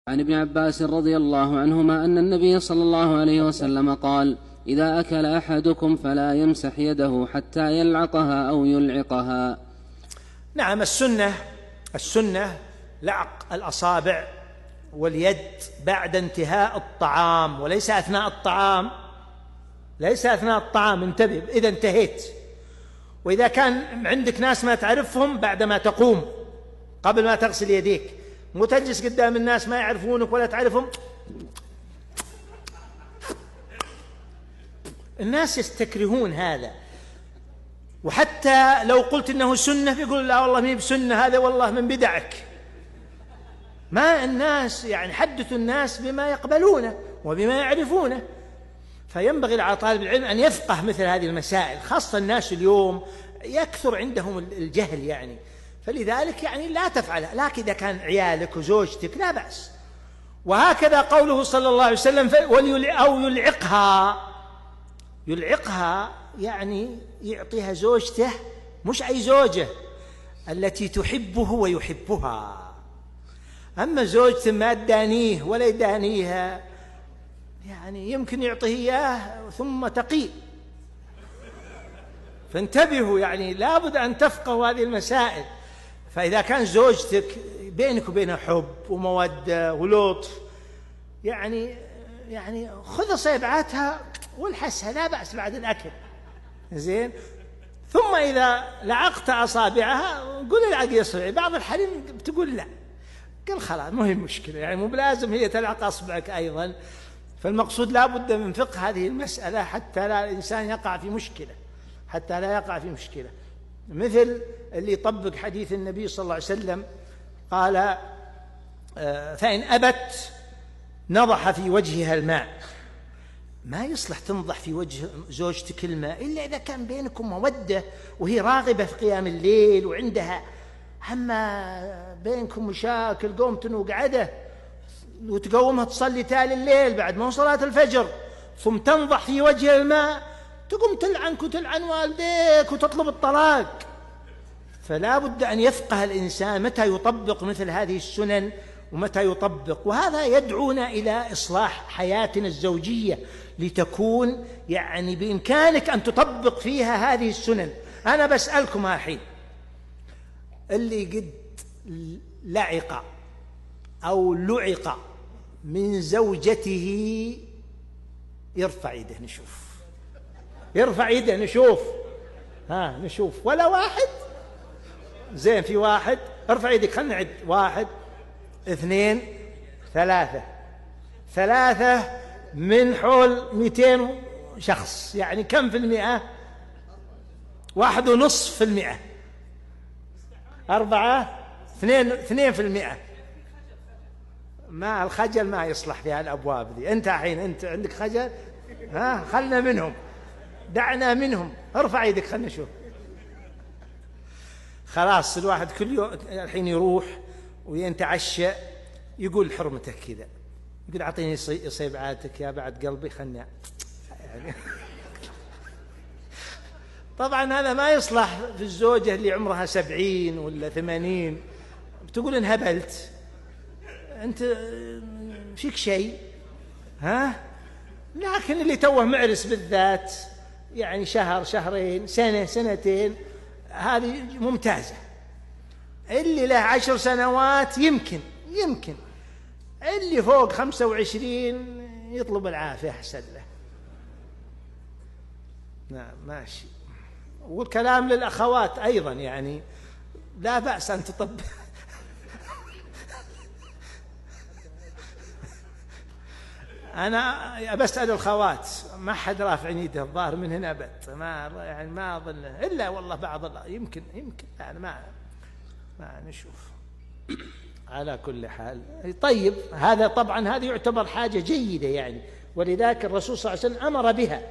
عن ابن عباس رضي الله عنهما أن النبي صلى الله عليه وسلم قال: إذا أكل أحدكم فلا يمسح يده حتى يلعقها أو يلعقها. نعم، السنة لعق الأصابع واليد بعد انتهاء الطعام، وليس أثناء الطعام، ليس أثناء الطعام. انتبه، إذا انتهيت. وإذا كان عندك ناس ما تعرفهم، بعدما تقوم قبل ما تغسل يديك، مو تجلس قدام الناس ما يعرفونك ولا تعرفهم. الناس يستكرهون هذا، وحتى لو قلت إنه سنة بيقول لا والله مي بسنة، هذا والله من بدعك. ما الناس يعني حدثوا الناس بما يقبلونه وبما يعرفونه. فينبغي على طالب العلم أن يفقه مثل هذه المسائل، خاصة الناس اليوم يكثر عندهم الجهل يعني، فلذلك يعني لا تفعل. لكن إذا كان عيالك وزوجتك لا بأس. وهكذا قوله صلى الله عليه وسلم أو يلعقها يعني يعطيها زوجته، مش أي زوجة، التي تحبه ويحبها. أما زوجته ما تدانيه ولا يدانيها، يعني يمكن يعطيه إياه ثم تقي. فانتبهوا، يعني لابد أن تفقهوا هذه المسائل. فإذا كان زوجتك بينك وبينها حب ومودة ولطف، يعني خذ صيبعاتها والحسها، لا بأس بعد الأكل، زين. ثم إذا لعقت أصابعها قل العق يصبعي. بعض الحريم بتقول لا، قل خلاص مو هي مشكلة، يعني مو بلازم هي تلعق أصبعك أيضا. فالمقصود لا بد من فقه هذه المسألة حتى لا الإنسان يقع في مشكلة، مثل اللي يطبق حديث النبي صلى الله عليه وسلم قال: فإن أبت نضح في وجهها الماء. ما يصلح تنضح في وجه زوجتك الماء إلا إذا كان بينكم مودة وهي راغبة في قيام الليل وعندها. أما بينكم مشاكل، قوم تنوقعده وتقومها تصلي تالي الليل بعد ما صلاة الفجر، ثم تنضح في وجه الماء، تقوم تلعنك وتلعن والديك وتطلب الطلاق. فلا بد أن يفقه الإنسان متى يطبق مثل هذه السنن ومتى يطبق. وهذا يدعونا إلى إصلاح حياتنا الزوجية، لتكون يعني بإمكانك أن تطبق فيها هذه السنن. أنا بسألكم الحين، اللي قد لعق أو لعق من زوجته يرفع يده نشوف. نشوف ولا واحد؟ زين، في واحد. ارفع يدك، خلنا نعد: 1 2 3 من حول 200 شخص، يعني كم في المئة؟ 1.5%. 4 2%. ما الخجل ما يصلح في هالأبواب دي. أنت الحين أنت عندك خجل، خلنا منهم، دعنا منهم. ارفع يدك خلنا نشوف. خلاص، الواحد كل يوم الحين يروح وينتعشى يقول حرمتك كذا، يقول أعطيني صيبعاتك يا بعد قلبي، خلنا يعني. طبعا هذا ما يصلح في الزوجة اللي عمرها 70 ولا 80، بتقول انهبلت أنت، فيك شيء، لكن اللي توه معرس بالذات، يعني 1 2 سنة 2 سنين، هذه ممتازة. اللي له 10 سنوات يمكن، اللي فوق 25 يطلب العافية أحسن له. نعم، ماشي. والكلام للأخوات أيضا، يعني لا بأس أن تطبق. أنا بسأل الخوات، ما حد رافع يده الظاهر من هنا أبد، ما أظن إلا والله بعض يمكن يعني ما نشوف. على كل حال، طيب، هذا طبعا هذا يعتبر حاجة جيدة يعني، ولذلك الرسول صلى الله عليه وسلم أمر بها.